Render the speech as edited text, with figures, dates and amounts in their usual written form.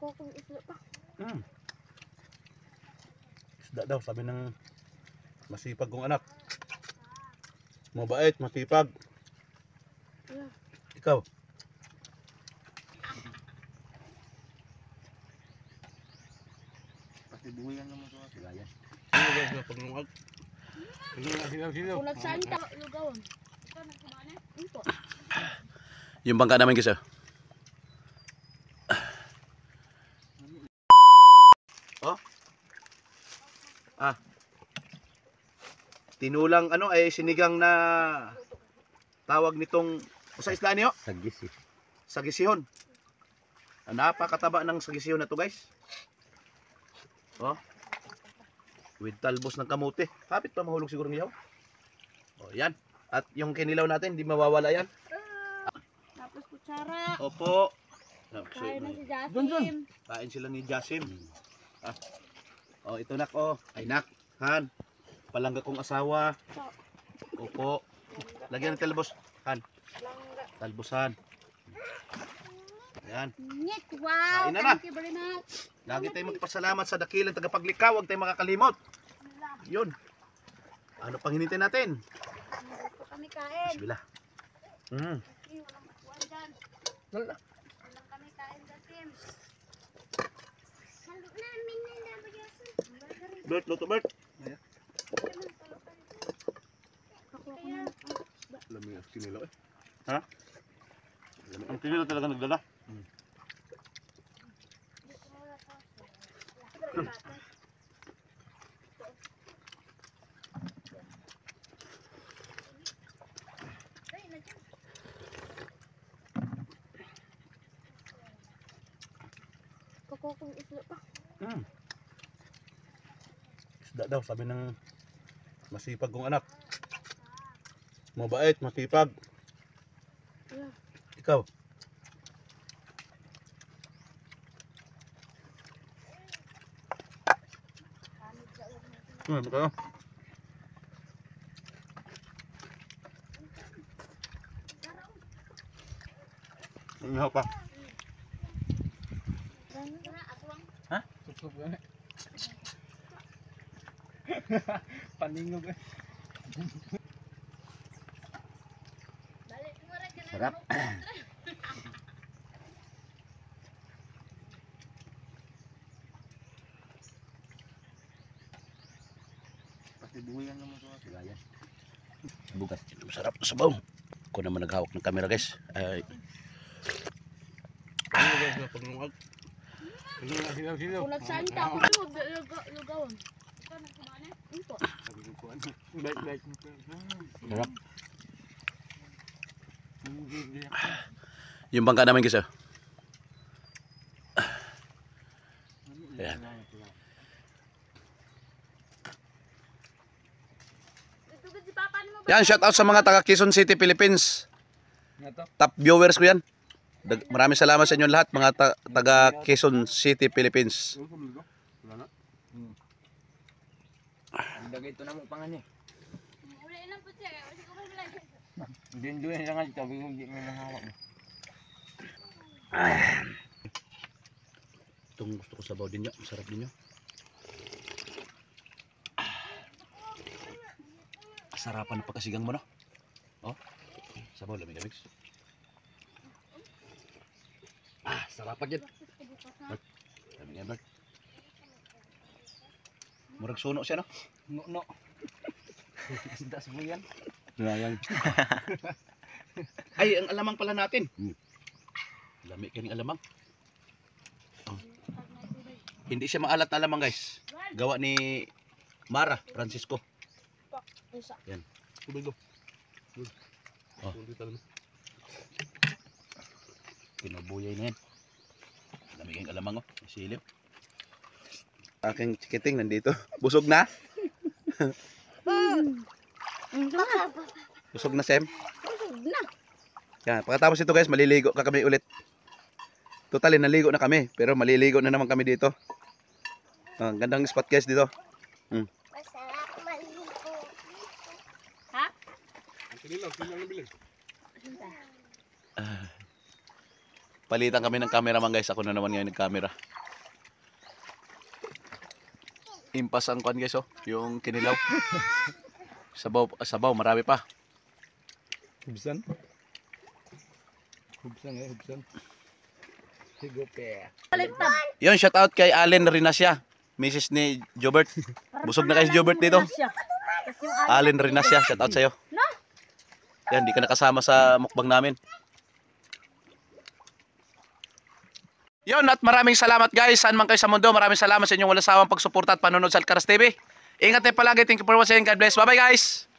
Kukong isda pa. Isda daw, sabi ng masipag kong anak. Mabait, masipag. Ikaw? Pasibuyan naman sa silayan. Ano guys na paglungag? Silaw. Kung nagsaan ka, lugawan. Ikaw nagkumana? Ito. Yung bangka namin guys. Oh. Tinulang ano ay sinigang na tawag nitong sa isda niyo? Sagisi. Sagisihon. Napakataba ng sagisihon na to guys. Oh. With talbos ng kamote. Kapit pa mahulog siguro niyaw. Oh, yan. At yung kinilaw natin, hindi mawawala yan. Tapos kutsara. Opo. Kain na si Jasim. Kain sila ni Jasim. Oh, ito nak oh. Ay nak, Han. Palangga kong asawa. Opo. Lagyan ng talbos. Han. Talbosan. Ayan. Nyet, wow. Kain na na. Thank you very much. Lagi tayong magpasalamat sa dakilang tagapaglikaw. Huwag tayong makakalimot. Yun. Ano pang hinintay natin? Ito kami kain. Bismillah. Walang matuan dyan. Wala. Walang kami kain, Jasim. Halo namin na dapat Jasim. Bert, luto Bert. Alam mo yung kinilaw eh. Ha? Ang kinilaw talaga nagdala. Kukong isda pa. Isda daw, sabi ng masipag kong anak. Mabait, masipag. Ikaw? Ito. Inihaw pa. Ha? Tutup yan eh. Paningog eh. Sarap. Pasibuyan naman sa silayan. Bukas. Masarap na sabaw. Ako naman naghawak ng camera guys. Ay. Ano guys na paglungag? Kung nagsaan ka, lugawan. Ikaw nagkumana? Ito. Baik-baik. Sarap. Yung bangka namin guys. Ayan. Yan, shout out sa mga taga Quezon City, Philippines. Top viewers ko yan. Maraming salamat sa inyo lahat, mga taga Quezon City, Philippines. Dagay ito na mo pangan eh. Uli lang po siya. Kasi ko may Din-duin lang nga, sabi ko hindi mo nahawak mo. Itong gusto ko sabaw din nyo. Masarap din nyo. Sarapan ng pagkasigang mo no? Oh, sabaw lamig-lamig. Sarapan yan. Lamig-lamig. Murag suno siya no? No. Isda sa buyan. Yan. Ay, ang alamang pala natin. Lami ka ng alamang. Oh. Hindi siya maalat na alamang guys. Gawa ni Mara Francisco. Yan. Tubigo. Oh. Pinabuyay na yan. Lami kang alamang oh. Silip. Aking chikiting nandito. Busog na? Busog na, Sem? Busog na. Yan, pagkatapos ito guys, maliligo ka kami ulit. Totally, naligo na kami. Pero maliligo na naman kami dito. Gandang spot guys dito. Masarap maligo. Ha? Palitan kami ng cameraman guys. Ako na naman ngayon nag-camera. Impas ang kwan guys oh. Yung kinilaw. Sabaw, marami pa. Hubsan. Hubsan. Higupe. Yun, shout out kay Allen Rinasya. Mrs. ni Jobert. Busog na kay si Jobert dito. Allen Rinasya, shout out sa'yo. Yan, di ka nakasama sa mukbang namin. Yun, at maraming salamat guys. Saan man kayo sa mundo, maraming salamat sa inyong walang sawang pagsuporta at panonood sa Alcaraz TV. Ingat tayo palagi. Thank you for watching. God bless. Bye bye guys.